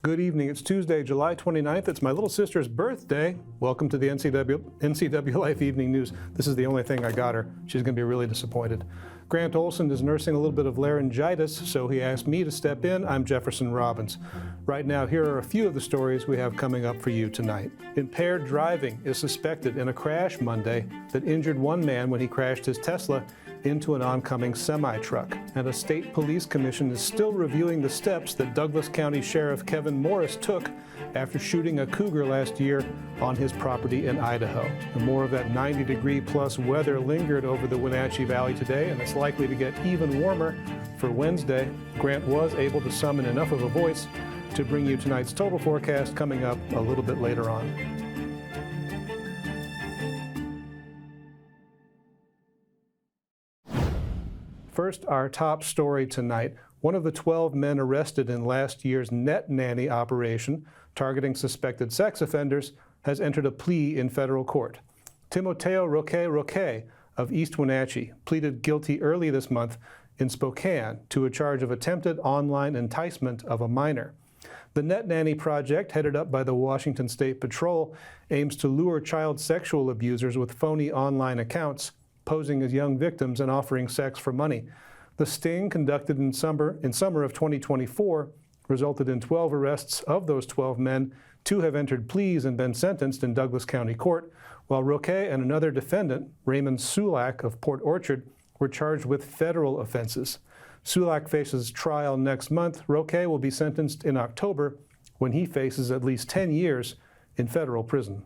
Good evening. It's Tuesday, July 29th. It's my little sister's birthday. Welcome to the NCWLIFE Evening News. This is the only thing I got her. She's going to be really disappointed. Grant Olson is nursing a little bit of laryngitis, so he asked me to step in. I'm Jefferson Robbins. Right now, here are a few of the stories we have coming up for you tonight. Impaired driving is suspected in a crash Monday that injured one man when he crashed his Tesla into an oncoming semi-truck. And a state police commission is still reviewing the steps that Douglas County Sheriff Kevin Morris took after shooting a cougar last year on his property in Idaho. And more of that 90-degree plus weather lingered over the Wenatchee Valley today, and it's likely to get even warmer for Wednesday. Grant was able to summon enough of a voice to bring you tonight's total forecast coming up a little bit later on. First, our top story tonight. One of the 12 men arrested in last year's Net Nanny operation targeting suspected sex offenders has entered a plea in federal court. Timoteo Roque of East Wenatchee pleaded guilty early this month in Spokane to a charge of attempted online enticement of a minor. The Net Nanny project, headed up by the Washington State Patrol, aims to lure child sexual abusers with phony online accounts, posing as young victims and offering sex for money. The sting, conducted in summer of 2024, resulted in 12 arrests. Of those 12 men, 2 have entered pleas and been sentenced in Douglas County Court, while Roque and another defendant, Raymond Sulak of Port Orchard, were charged with federal offenses. Sulak faces trial next month. Roque will be sentenced in October, when he faces at least 10 years in federal prison.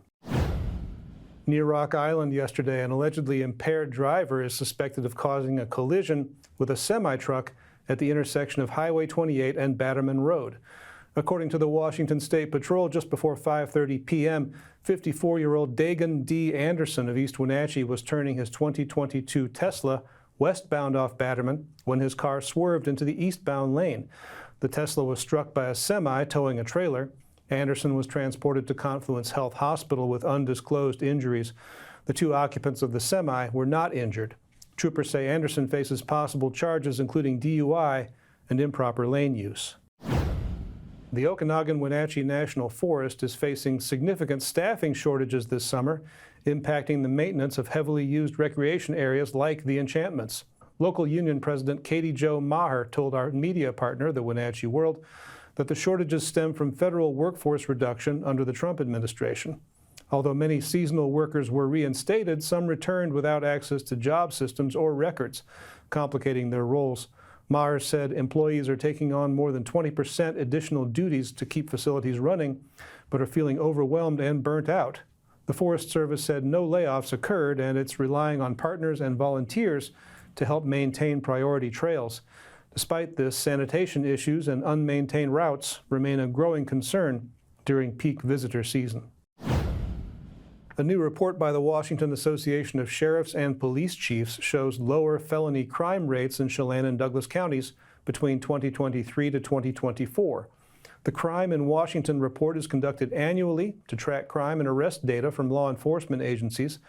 Near Rock Island yesterday, an allegedly impaired driver is suspected of causing a collision with a semi-truck at the intersection of Highway 28 and Batterman Road. According to the Washington State Patrol, just before 5:30 p.m., 54-year-old Dagan D. Anderson of East Wenatchee was turning his 2022 Tesla westbound off Batterman when his car swerved into the eastbound lane. The Tesla was struck by a semi towing a trailer. Anderson was transported to Confluence Health Hospital with undisclosed injuries. The 2 occupants of the semi were not injured. Troopers say Anderson faces possible charges including DUI and improper lane use. The Okanagan-Wenatchee National Forest is facing significant staffing shortages this summer, impacting the maintenance of heavily used recreation areas like the Enchantments. Local union president Katie Jo Maher told our media partner, the Wenatchee World, that the shortages stem from federal workforce reduction under the Trump administration. Although many seasonal workers were reinstated, some returned without access to job systems or records, complicating their roles. Maher said employees are taking on more than 20% additional duties to keep facilities running, but are feeling overwhelmed and burnt out. The Forest Service said no layoffs occurred, and it's relying on partners and volunteers to help maintain priority trails. Despite this, sanitation issues and unmaintained routes remain a growing concern during peak visitor season. A new report by the Washington Association of Sheriffs and Police Chiefs shows lower felony crime rates in Chelan and Douglas counties between 2023 to 2024. The Crime in Washington report is conducted annually to track crime and arrest data from law enforcement agencies.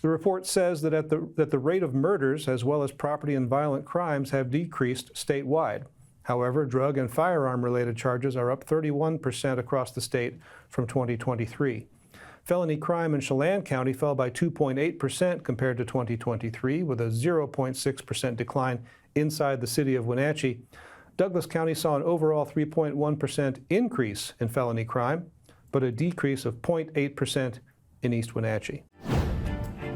The report says that the rate of murders as well as property and violent crimes have decreased statewide. However, drug and firearm-related charges are up 31% across the state from 2023. Felony crime in Chelan County fell by 2.8% compared to 2023, with a 0.6% decline inside the city of Wenatchee. Douglas County saw an overall 3.1% increase in felony crime, but a decrease of 0.8% in East Wenatchee.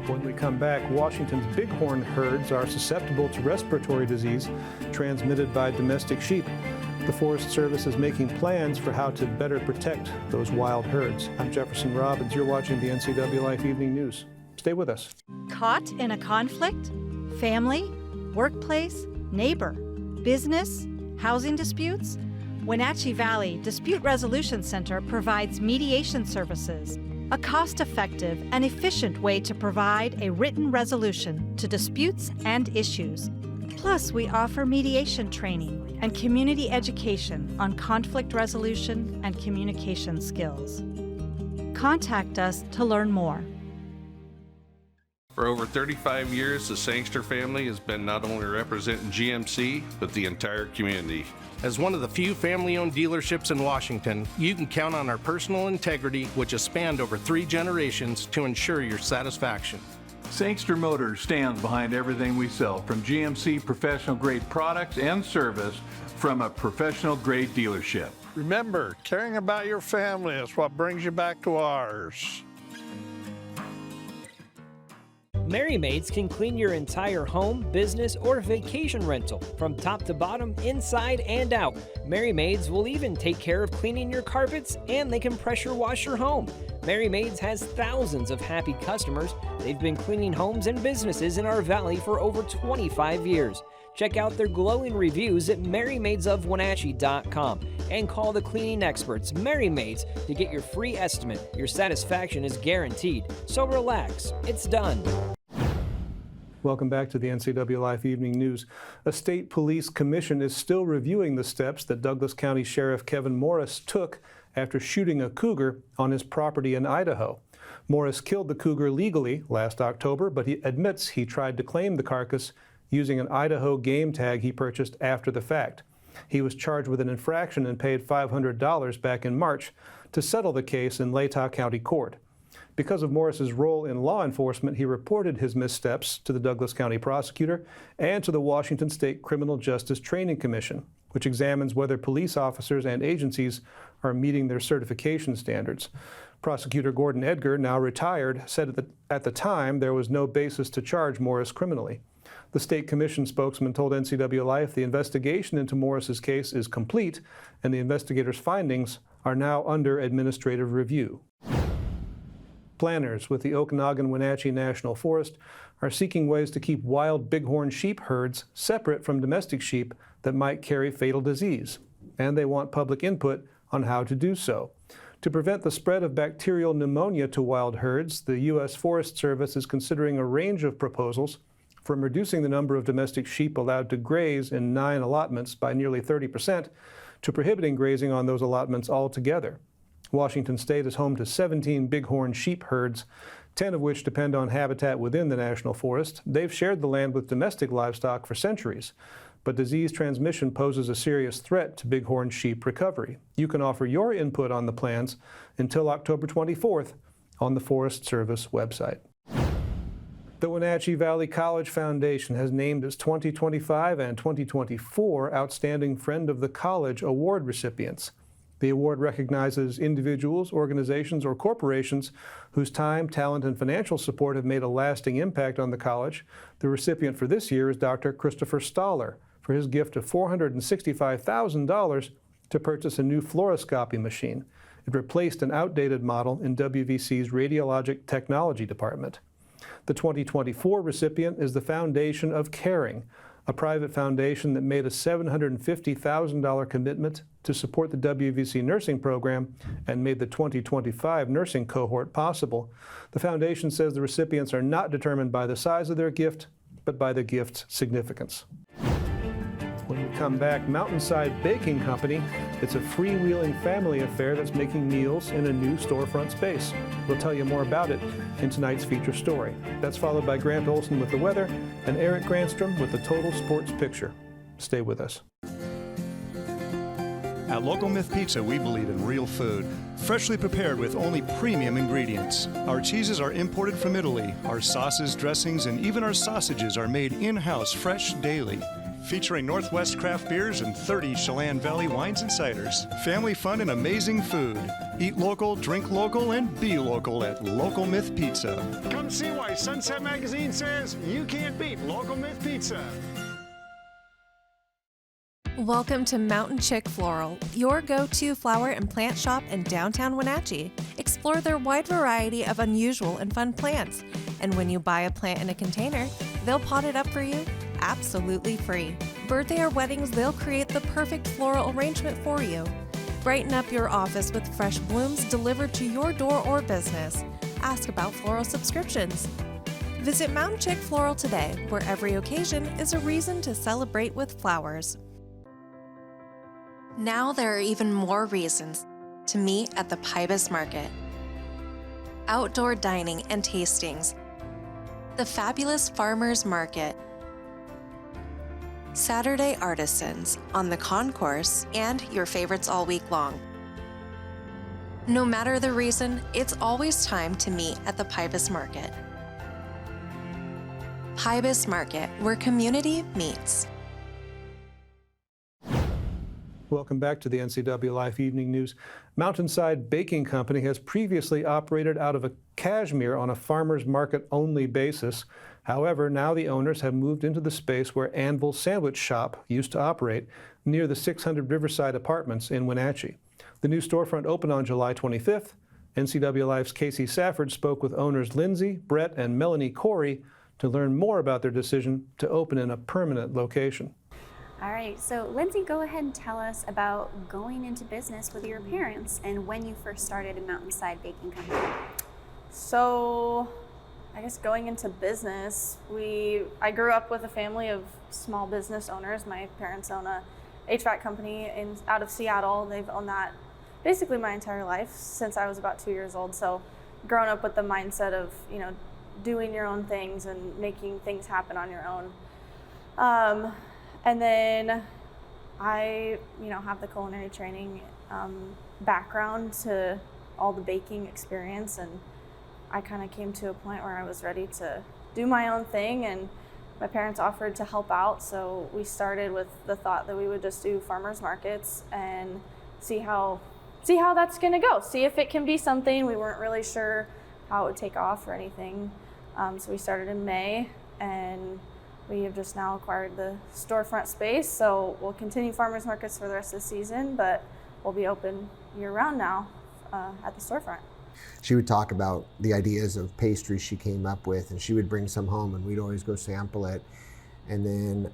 When we come back, Washington's bighorn herds are susceptible to respiratory disease transmitted by domestic sheep. The Forest Service is making plans for how to better protect those wild herds. I'm Jefferson Robbins. You're watching the NCWLIFE Evening News. Stay with us. Caught in a conflict? Family? Workplace? Neighbor? Business? Housing disputes? Wenatchee Valley Dispute Resolution Center provides mediation services, a cost-effective and efficient way to provide a written resolution to disputes and issues. Plus, we offer mediation training and community education on conflict resolution and communication skills. Contact us to learn more. For over 35 years, the Sangster family has been not only representing GMC, but the entire community. As one of the few family-owned dealerships in Washington, you can count on our personal integrity, which has spanned over 3 generations, to ensure your satisfaction. Sangster Motors stands behind everything we sell, from GMC professional-grade products and service from a professional-grade dealership. Remember, caring about your family is what brings you back to ours. Merry Maids can clean your entire home, business, or vacation rental from top to bottom, inside and out. Merry Maids will even take care of cleaning your carpets, and they can pressure wash your home. Merry Maids has thousands of happy customers. They've been cleaning homes and businesses in our valley for over 25 years. Check out their glowing reviews at MerryMaidsOfWenatchee.com and call the cleaning experts, Merry Maids, to get your free estimate. Your satisfaction is guaranteed. So relax, it's done. Welcome back to the NCWLIFE Evening News. A state police commission is still reviewing the steps that Douglas County Sheriff Kevin Morris took after shooting a cougar on his property in Idaho. Morris killed the cougar legally last October, but he admits he tried to claim the carcass using an Idaho game tag he purchased after the fact. He was charged with an infraction and paid $500 back in March to settle the case in Latah County Court. Because of Morris's role in law enforcement, he reported his missteps to the Douglas County prosecutor and to the Washington State Criminal Justice Training Commission, which examines whether police officers and agencies are meeting their certification standards. Prosecutor Gordon Edgar, now retired, said that at the time there was no basis to charge Morris criminally. The State Commission spokesman told NCWLIFE the investigation into Morris's case is complete and the investigators' findings are now under administrative review. Planners with the Okanagan-Wenatchee National Forest are seeking ways to keep wild bighorn sheep herds separate from domestic sheep that might carry fatal disease, and they want public input on how to do so. To prevent the spread of bacterial pneumonia to wild herds, the U.S. Forest Service is considering a range of proposals, from reducing the number of domestic sheep allowed to graze in 9 allotments by nearly 30% to prohibiting grazing on those allotments altogether. Washington State is home to 17 bighorn sheep herds, 10 of which depend on habitat within the national forest. They've shared the land with domestic livestock for centuries, but disease transmission poses a serious threat to bighorn sheep recovery. You can offer your input on the plans until October 24th on the Forest Service website. The Wenatchee Valley College Foundation has named its 2025 and 2024 Outstanding Friend of the College Award recipients. The award recognizes individuals, organizations, or corporations whose time, talent, and financial support have made a lasting impact on the college. The recipient for this year is Dr. Christopher Stoller for his gift of $465,000 to purchase a new fluoroscopy machine. It replaced an outdated model in WVC's Radiologic Technology Department. The 2024 recipient is the Foundation of Caring, a private foundation that made a $750,000 commitment to support the WVC nursing program and made the 2025 nursing cohort possible. The foundation says the recipients are not determined by the size of their gift, but by the gift's significance. When we come back, Mountainside Baking Company. It's a freewheeling family affair that's making meals in a new storefront space. We'll tell you more about it in tonight's feature story. That's followed by Grant Olson with the weather and Eric Granstrom with the Total Sports Picture. Stay with us. At Local Myth Pizza, we believe in real food, freshly prepared with only premium ingredients. Our cheeses are imported from Italy. Our sauces, dressings, and even our sausages are made in-house fresh daily. Featuring Northwest craft beers and 30 Chelan Valley wines and ciders. Family fun and amazing food. Eat local, drink local, and be local at Local Myth Pizza. Come see why Sunset Magazine says you can't beat Local Myth Pizza. Welcome to Mountain Chick Floral, your go-to flower and plant shop in downtown Wenatchee. Explore their wide variety of unusual and fun plants. And when you buy a plant in a container, they'll pot it up for you absolutely free. Birthday or weddings, they'll create the perfect floral arrangement for you. Brighten up your office with fresh blooms delivered to your door or business. Ask about floral subscriptions. Visit Mountain Chick Floral today, where every occasion is a reason to celebrate with flowers. Now there are even more reasons to meet at the Pybus Market. Outdoor dining and tastings, The fabulous Farmers Market, Saturday artisans on the concourse, and your favorites all week long. No matter the reason, it's always time to meet at the Pybus Market. Pybus Market, where community meets. Welcome back to the NCWLIFE Evening News. Mountainside Baking Company has previously operated out of a Cashmere on a farmer's market only basis. However, now the owners have moved into the space where Anvil Sandwich Shop used to operate, near the 600 Riverside Apartments in Wenatchee. The new storefront opened on July 25th. NCWLIFE's Casey Safford spoke with owners Lindsay, Brett, and Melanie Corey to learn more about their decision to open in a permanent location. All right, so Lindsay, go ahead and tell us about going into business with your parents and when you first started a Mountainside Baking Company. So, I guess going into business, I grew up with a family of small business owners. My parents own a HVAC company out of Seattle. They've owned that basically my entire life since I was about 2 years old. So, growing up with the mindset of, doing your own things and making things happen on your own. And then I, have the culinary training background to all the baking experience, and I kind of came to a point where I was ready to do my own thing, and my parents offered to help out, so we started with the thought that we would just do farmers markets and see how that's gonna go, see if it can be something. We weren't really sure how it would take off or anything, so we started in May, and we have just now acquired the storefront space, so we'll continue farmers markets for the rest of the season, but we'll be open year-round now at the storefront. She would talk about the ideas of pastries she came up with, and she would bring some home, and we'd always go sample it. And then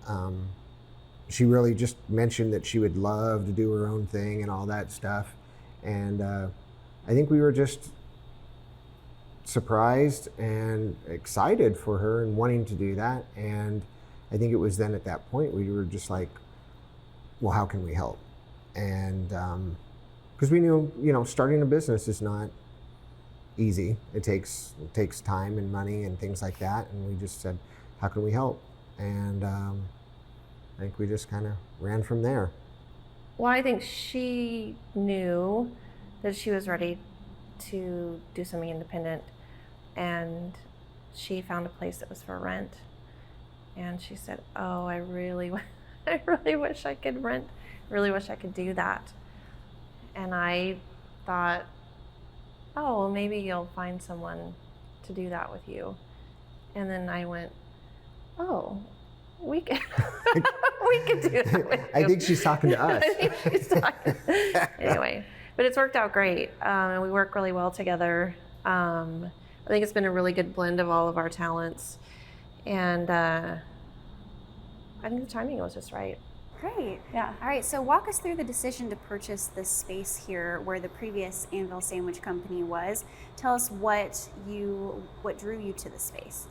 she really just mentioned that she would love to do her own thing and all that stuff. And I think we were just surprised and excited for her and wanting to do that. And I think it was then at that point we were just like, well, how can we help? And because we knew, starting a business is not easy. It takes time and money and things like that. And we just said, how can we help? And I think we just kind of ran from there. Well, I think she knew that she was ready to do something independent, and she found a place that was for rent, and she said, oh, I really wish I could rent, really wish I could do that. And I thought, oh, well, maybe you'll find someone to do that with you. And then I went, oh, we could do that with you. I think she's talking to us. I think she's talking. Anyway, but it's worked out great, and we work really well together. I think it's been a really good blend of all of our talents, and I think the timing was just right. Great. Yeah. All right. So walk us through the decision to purchase this space here where the previous Anvil Sandwich Company was. Tell us what drew you to the space.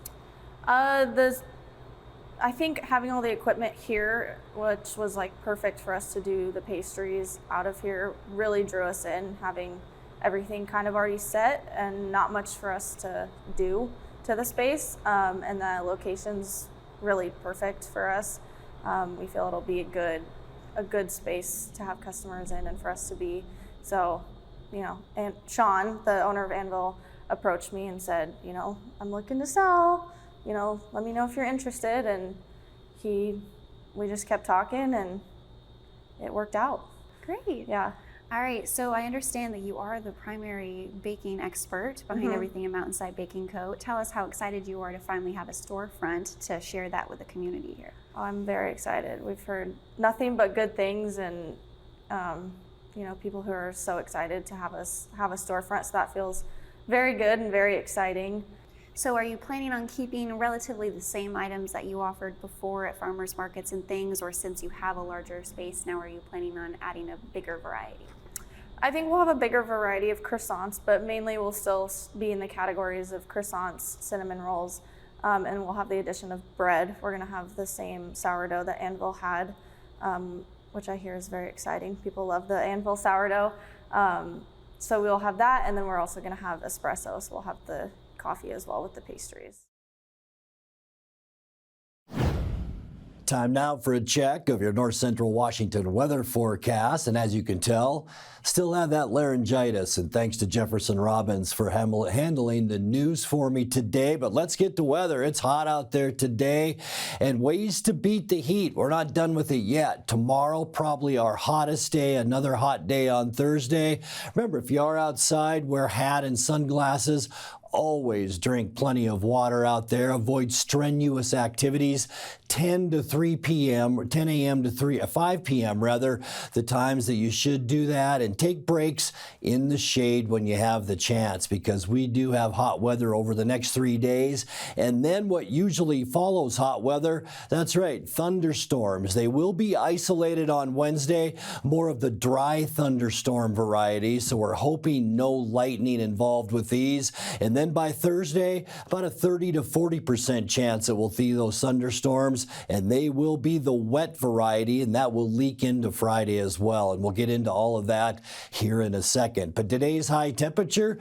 I think having all the equipment here, which was like perfect for us to do the pastries out of here, really drew us in, having everything kind of already set and not much for us to do to the space. And the location's really perfect for us. We feel it'll be a good space to have customers in and for us to be. So, and Sean, the owner of Anvil, approached me and said, I'm looking to sell, let me know if you're interested. And we just kept talking and it worked out. Great. Yeah. All right, so I understand that you are the primary baking expert behind everything in Mountainside Baking Co. Tell us how excited you are to finally have a storefront to share that with the community here. Oh, I'm very excited. We've heard nothing but good things, and people who are so excited to have us have a storefront, so that feels very good and very exciting. So are you planning on keeping relatively the same items that you offered before at farmers markets and things, or since you have a larger space now, are you planning on adding a bigger variety? I think we'll have a bigger variety of croissants, but mainly we'll still be in the categories of croissants, cinnamon rolls, and we'll have the addition of bread. We're gonna have the same sourdough that Anvil had, which I hear is very exciting. People love the Anvil sourdough. So we'll have that, and then we're also gonna have espresso, so we'll have the coffee as well with the pastries. Time now for a check of your north central Washington weather forecast. And as you can tell, still have that laryngitis. And thanks to Jefferson Robbins for handling the news for me today. But let's get to weather. It's hot out there today and ways to beat the heat. We're not done with it yet. Tomorrow, probably our hottest day, another hot day on Thursday. Remember, if you are outside, wear hat and sunglasses. Always drink plenty of water out there. Avoid strenuous activities. 10 to 3 p.m. or 10 a.m. to 5 p.m. rather, the times that you should do that, and take breaks in the shade when you have the chance, because we do have hot weather over the next 3 days. And then what usually follows hot weather, that's right, thunderstorms. They will be isolated on Wednesday, more of the dry thunderstorm variety. So we're hoping no lightning involved with these. And then by Thursday, about a 30 to 40% chance that we'll see those thunderstorms, and they will be the wet variety, and that will leak into Friday as well. And we'll get into all of that here in a second. But today's high temperature,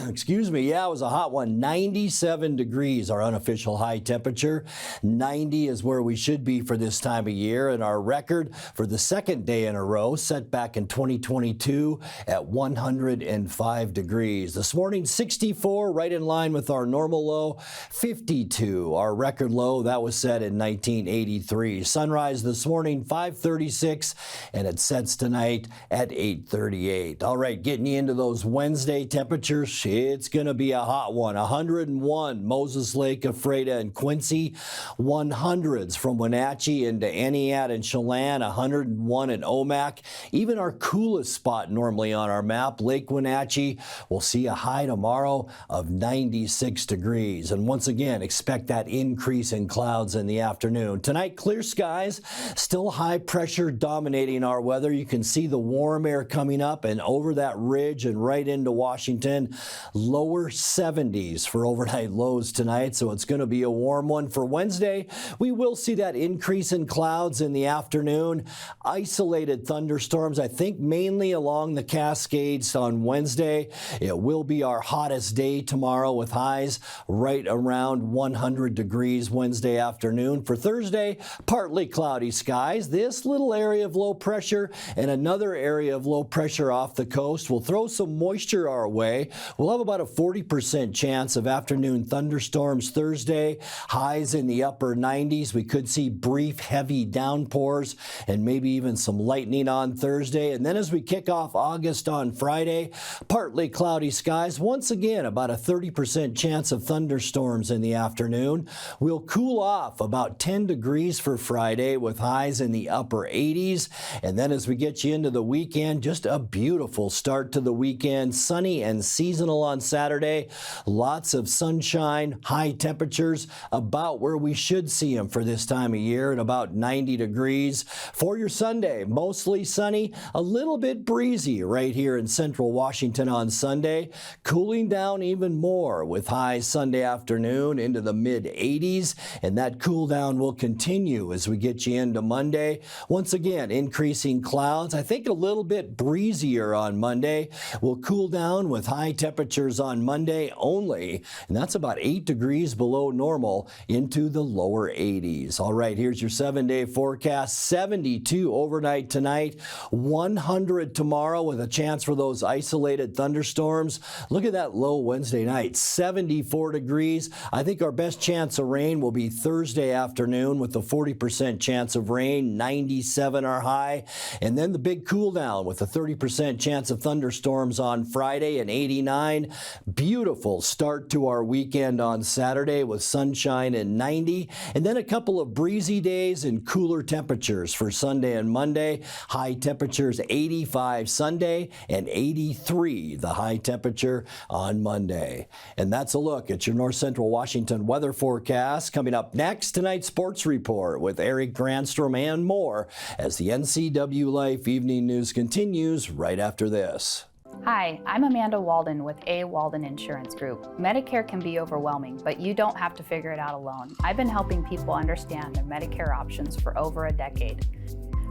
excuse me, yeah, it was a hot one. 97 degrees, our unofficial high temperature. 90 is where we should be for this time of year, and our record for the second day in a row set back in 2022 at 105 degrees. This morning, 64, right in line with our normal low. 52, our record low, that was set in 1983. Sunrise this morning, 5:36, and it sets tonight at 8:38. All right, getting you into those Wednesday temperatures, it's going to be a hot one. 101, Moses Lake, Ephrata, and Quincy. 100s from Wenatchee into Aniat and Chelan. 101 in Omak. Even our coolest spot normally on our map, Lake Wenatchee, will see a high tomorrow of 96 degrees. And once again, expect that increase in clouds in the afternoon. Tonight, clear skies, still high pressure dominating our weather. You can see the warm air coming up and over that ridge and right into Washington. Lower 70s for overnight lows tonight, so it's going to be a warm one. For Wednesday, we will see that increase in clouds in the afternoon. Isolated thunderstorms, I think mainly along the Cascades on Wednesday. It will be our hottest day tomorrow with highs right around 100 degrees Wednesday afternoon. For Thursday, partly cloudy skies. This little area of low pressure and another area of low pressure off the coast will throw some moisture our way. We'll have about a 40% chance of afternoon thunderstorms Thursday. Highs in the upper 90s. We could see brief heavy downpours and maybe even some lightning on Thursday. And then as we kick off August on Friday, partly cloudy skies. Once again, about a 30% chance of thunderstorms in the afternoon. We'll cool off about 10 degrees for Friday with highs in the upper 80s. And then as we get you into the weekend, just a beautiful start to the weekend. Sunny and seasonal on Saturday. Lots of sunshine, high temperatures about where we should see them for this time of year at about 90 degrees. For your Sunday, mostly sunny, a little bit breezy right here in central Washington on Sunday. Cooling down even more with highs Sunday afternoon into the mid 80s, and that cool down will continue as we get you into Monday. Once again, increasing clouds. I think a little bit breezier on Monday. We'll cool down with high temperatures on Monday only, and that's about 8 degrees below normal into the lower 80s. All right, here's your 7-day forecast. 72 overnight tonight, 100 tomorrow with a chance for those isolated thunderstorms. Look at that low Wednesday night, 74 degrees. I think our best chance of rain will be Thursday afternoon with a 40% chance of rain, 97 our high. And then the big cool down with a 30% chance of thunderstorms on Friday and 89. Beautiful start to our weekend on Saturday with sunshine and 90. And then a couple of breezy days and cooler temperatures for Sunday and Monday. High temperatures 85 Sunday and 83 the high temperature on Monday. And that's a look at your North Central Washington weather forecast. Coming up next, tonight's sports report with Eric Granstrom and more as the NCWLIFE Evening News continues right after this. Hi, I'm Amanda Walden with A. Walden Insurance Group. Medicare can be overwhelming, but you don't have to figure it out alone. I've been helping people understand their Medicare options for over a decade.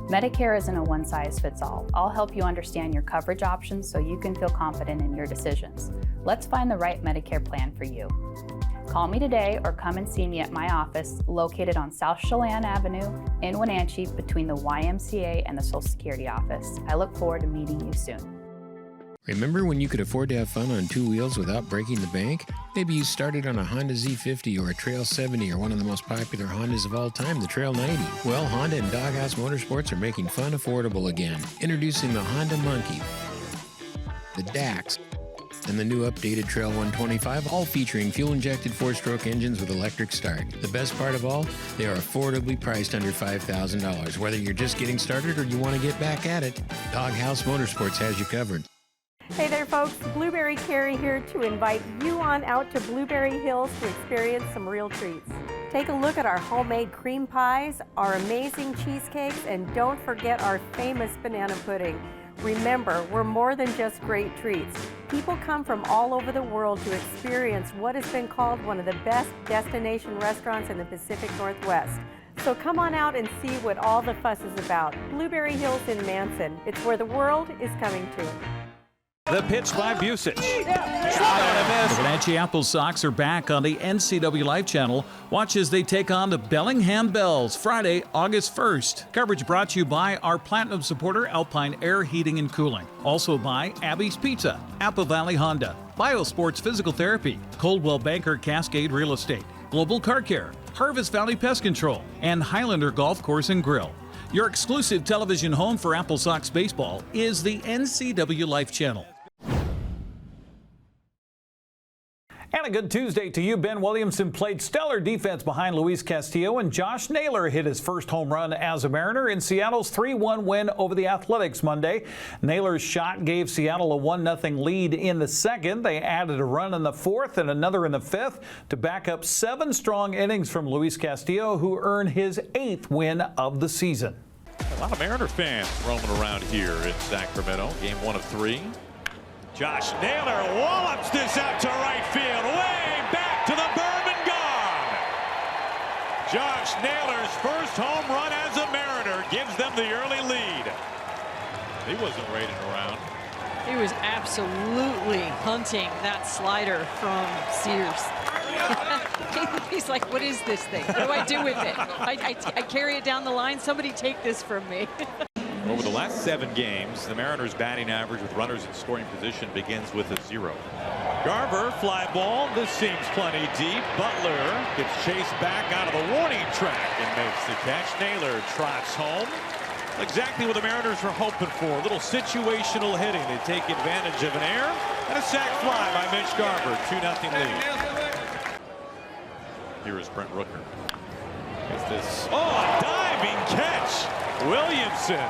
Medicare isn't a one-size-fits-all. I'll help you understand your coverage options so you can feel confident in your decisions. Let's find the right Medicare plan for you. Call me today or come and see me at my office located on South Chelan Avenue in Wenatchee between the YMCA and the Social Security office. I look forward to meeting you soon. Remember when you could afford to have fun on two wheels without breaking the bank? Maybe you started on a Honda Z50 or a Trail 70 or one of the most popular Hondas of all time, the Trail 90. Well, Honda and Doghouse Motorsports are making fun affordable again. Introducing the Honda Monkey, the Dax, and the new updated Trail 125, all featuring fuel-injected four-stroke engines with electric start. The best part of all, they are affordably priced under $5,000. Whether you're just getting started or you want to get back at it, Doghouse Motorsports has you covered. Hey there folks, Blueberry Carrie here to invite you on out to Blueberry Hills to experience some real treats. Take a look at our homemade cream pies, our amazing cheesecakes, and don't forget our famous banana pudding. Remember, we're more than just great treats. People come from all over the world to experience what has been called one of the best destination restaurants in the Pacific Northwest. So come on out and see what all the fuss is about. Blueberry Hills in Manson. It's where the world is coming to. The pitch by Busich. Shot on a miss. The Wenatchee Apple Sox are back on the NCWLIFE channel. Watch as they take on the Bellingham Bells Friday, August 1st. Coverage brought to you by our Platinum supporter, Alpine Air Heating and Cooling. Also by Abby's Pizza, Apple Valley Honda, Biosports Physical Therapy, Coldwell Banker Cascade Real Estate, Global Car Care, Harvest Valley Pest Control, and Highlander Golf Course and Grill. Your exclusive television home for Apple Sox baseball is the NCWLIFE channel. And a good Tuesday to you. Ben Williamson played stellar defense behind Luis Castillo, and Josh Naylor hit his first home run as a Mariner in Seattle's 3-1 win over the Athletics Monday. Naylor's shot gave Seattle a 1-0 lead in the second. They added a run in the fourth and another in the fifth to back up 7 strong innings from Luis Castillo, who earned his 8th win of the season. A lot of Mariner fans roaming around here in Sacramento. Game 1 of 3. Josh Naylor wallops this out to right field, way back to the berm and gone. Josh Naylor's first home run as a Mariner gives them the early lead. He wasn't waiting around. He was absolutely hunting that slider from Sears. He's like, what is this thing? What do I do with it? I carry it down the line. Somebody take this from me. Over the last 7 games, the Mariners' batting average with runners in scoring position begins with a 0. Garver, fly ball. This seems plenty deep. Butler gets chased back out of the warning track and makes the catch. Naylor trots home. Exactly what the Mariners were hoping for. A little situational hitting. They take advantage of an error and a sac fly by Mitch Garver. 2-0 lead. Here is Brent Rooker. Gets this. Oh, a diving catch. Williamson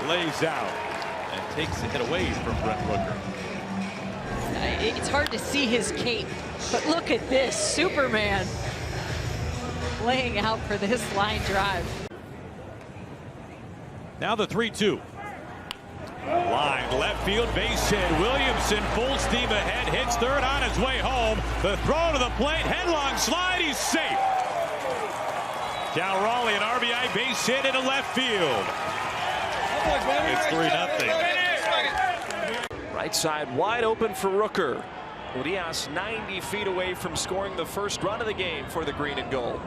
lays out and takes the hit away from Brent Rooker. It's hard to see his cape, but look at this. Superman laying out for this line drive. Now the 3-2. Line left field, base hit. Williamson full steam ahead, hits third on his way home. The throw to the plate, headlong slide, he's safe. Cal Raleigh, an RBI base hit into left field. It's 3-0. Right side wide open for Rooker. Urias 90 feet away from scoring the first run of the game for the green and gold.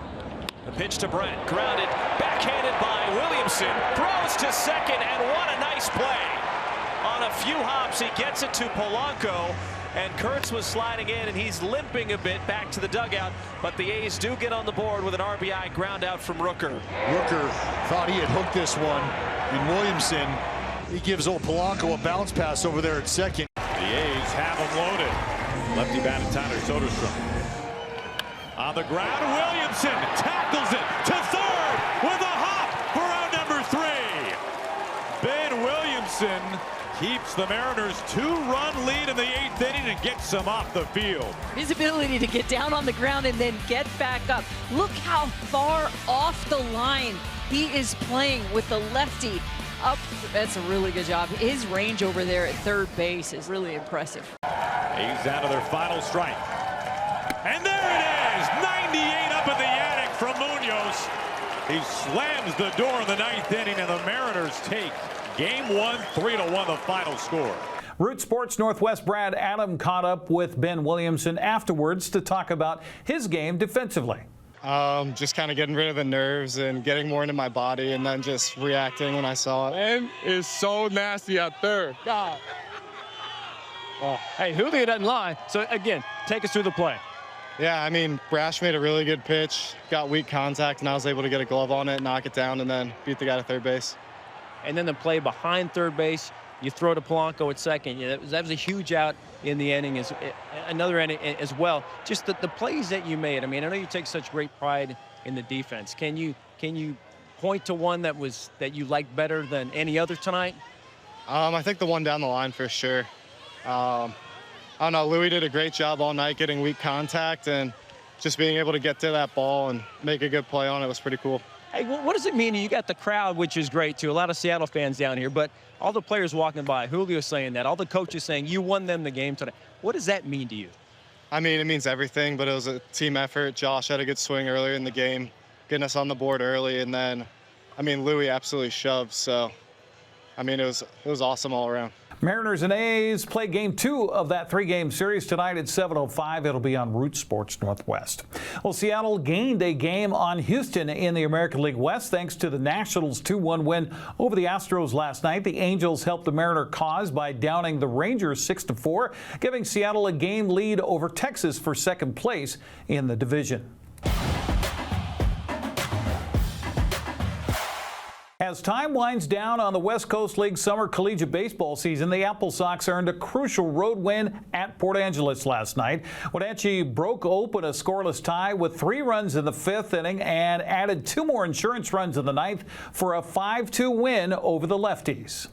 The pitch to Brent, grounded, backhanded by Williamson, throws to second, and what a nice play. On a few hops, he gets it to Polanco, and Kurtz was sliding in, and he's limping a bit back to the dugout, but the A's do get on the board with an RBI ground out from Rooker. Rooker thought he had hooked this one, and Williamson, he gives old Polanco a bounce pass over there at second. The A's have him loaded. Lefty batted Tyler Soderstrom. On the ground, Williamson tackles it to third with a hop for out number 3. Ben Williamson keeps the Mariners' 2-run lead in the 8th inning and gets them off the field. His ability to get down on the ground and then get back up. Look how far off the line he is playing with the lefty up. That's a really good job. His range over there at third base is really impressive. A's out of their final strike. And there it is, 98 up in the attic from Munoz. He slams the door in the 9th inning, and the Mariners take Game 1, 3-1, the final score. Root Sports Northwest Brad Adam caught up with Ben Williamson afterwards to talk about his game defensively. Just kind of getting rid of the nerves and getting more into my body, and then just reacting when I saw it. Ben is so nasty out there. God. Oh, hey, Julio doesn't lie. So, again, take us through the play. Yeah, I mean, Brash made a really good pitch, got weak contact, and I was able to get a glove on it, knock it down, and then beat the guy to third base. And then the play behind third base, you throw to Polanco at second. Yeah, that was a huge out in the inning, another inning as well. Just the plays that you made. I mean, I know you take such great pride in the defense. Can you point to one that you liked better than any other tonight? I think the one down the line for sure. I don't know, Louis did a great job all night getting weak contact, and just being able to get to that ball and make a good play on it was pretty cool. Hey, what does it mean? You got the crowd, which is great too. A lot of Seattle fans down here, but all the players walking by, Julio saying that, all the coaches saying you won them the game tonight. What does that mean to you? I mean, it means everything, but it was a team effort. Josh had a good swing earlier in the game, getting us on the board early, and then, I mean, Louis absolutely shoved. So, I mean, it was awesome all around. Mariners and A's play Game 2 of that 3-game series tonight at 7:05. It'll be on Root Sports Northwest. Well, Seattle gained a game on Houston in the American League West thanks to the Nationals' 2-1 win over the Astros last night. The Angels helped the Mariner cause by downing the Rangers 6-4, giving Seattle a game lead over Texas for second place in the division. As time winds down on the West Coast League summer collegiate baseball season, the Apple Sox earned a crucial road win at Port Angeles last night. Wenatchee broke open a scoreless tie with 3 runs in the 5th inning and added 2 more insurance runs in the 9th for a 5-2 win over the Lefties.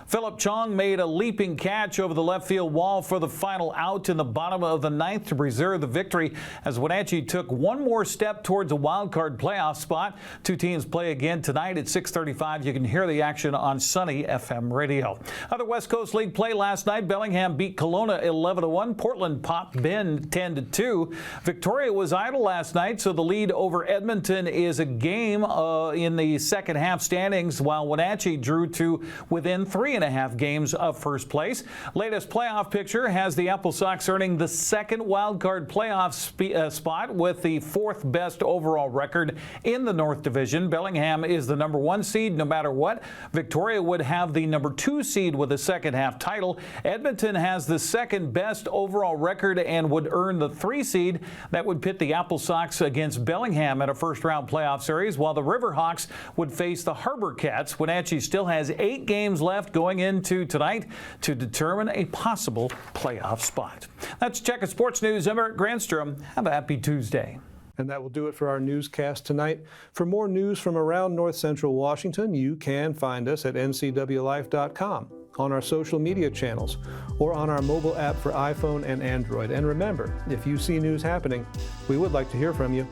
Philip Chong made a leaping catch over the left field wall for the final out in the bottom of the 9th to preserve the victory as Wenatchee took one more step towards a wild card playoff spot. 2 teams play again tonight at 6:35. You can hear the action on Sunny FM radio. Other West Coast League play last night. Bellingham beat Kelowna 11-1. Portland popped Bend 10-2. Victoria was idle last night, so the lead over Edmonton is a game in the second half standings, while Wenatchee drew to within 3.5 games of first place. Latest playoff picture has the Apple Sox earning the 2nd wild card playoff spot with the 4th best overall record in the North Division. Bellingham is the number 1 seed no matter what. Victoria would have the number 2 seed with a second half title. Edmonton has the 2nd best overall record and would earn the 3 seed. That would pit the Apple Sox against Bellingham in a first round playoff series, while the Riverhawks would face the Harbor Cats. Wenatchee still has 8 games left going into tonight to determine a possible playoff spot. That's Check of Sports News. I'm Eric Granstrom. Have a happy Tuesday. And that will do it for our newscast tonight. For more news from around North Central Washington, you can find us at NCWLIFE.com, on our social media channels, or on our mobile app for iPhone and Android. And remember, if you see news happening, we would like to hear from you.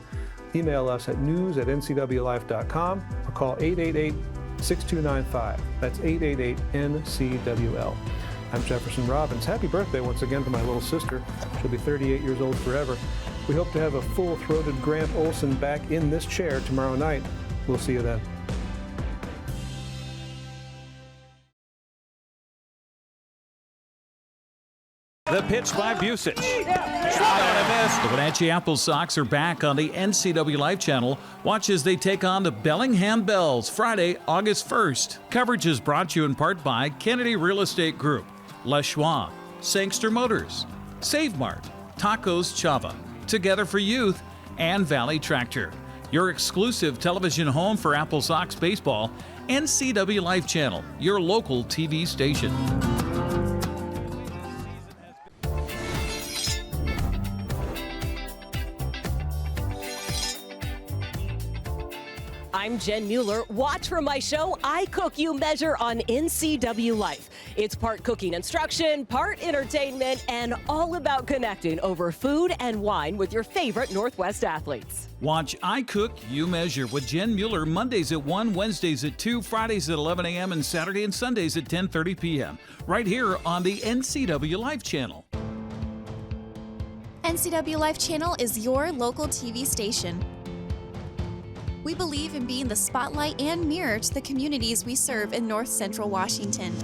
Email us at news@ncwlife.com or call 888-6295. That's 888-NCWL. I'm Jefferson Robbins. Happy birthday once again to my little sister. She'll be 38 years old forever. We hope to have a full-throated Grant Olson back in this chair tomorrow night. We'll see you then. The pitch by Busick. Swung on and missed. The Wenatchee Apple Sox are back on the NCWLIFE channel. Watch as they take on the Bellingham Bells Friday, August 1st. Coverage is brought to you in part by Kennedy Real Estate Group, Les Schwab, Sangster Motors, Save Mart, Tacos Chava, Together for Youth, and Valley Tractor. Your exclusive television home for Apple Sox baseball, NCWLIFE channel, your local TV station. I'm Jen Mueller. Watch for my show, I Cook, You Measure, on NCWLIFE. It's part cooking instruction, part entertainment, and all about connecting over food and wine with your favorite Northwest athletes. Watch I Cook, You Measure with Jen Mueller Mondays at 1, Wednesdays at 2, Fridays at 11 a.m., and Saturday and Sundays at 10:30 p.m. right here on the NCWLIFE channel. NCWLIFE channel is your local TV station. We believe in being the spotlight and mirror to the communities we serve in North Central Washington.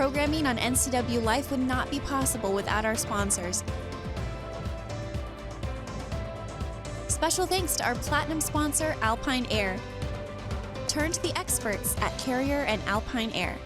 Programming on NCW Life would not be possible without our sponsors. Special thanks to our platinum sponsor, Alpine Air. Turn to the experts at Carrier and Alpine Air.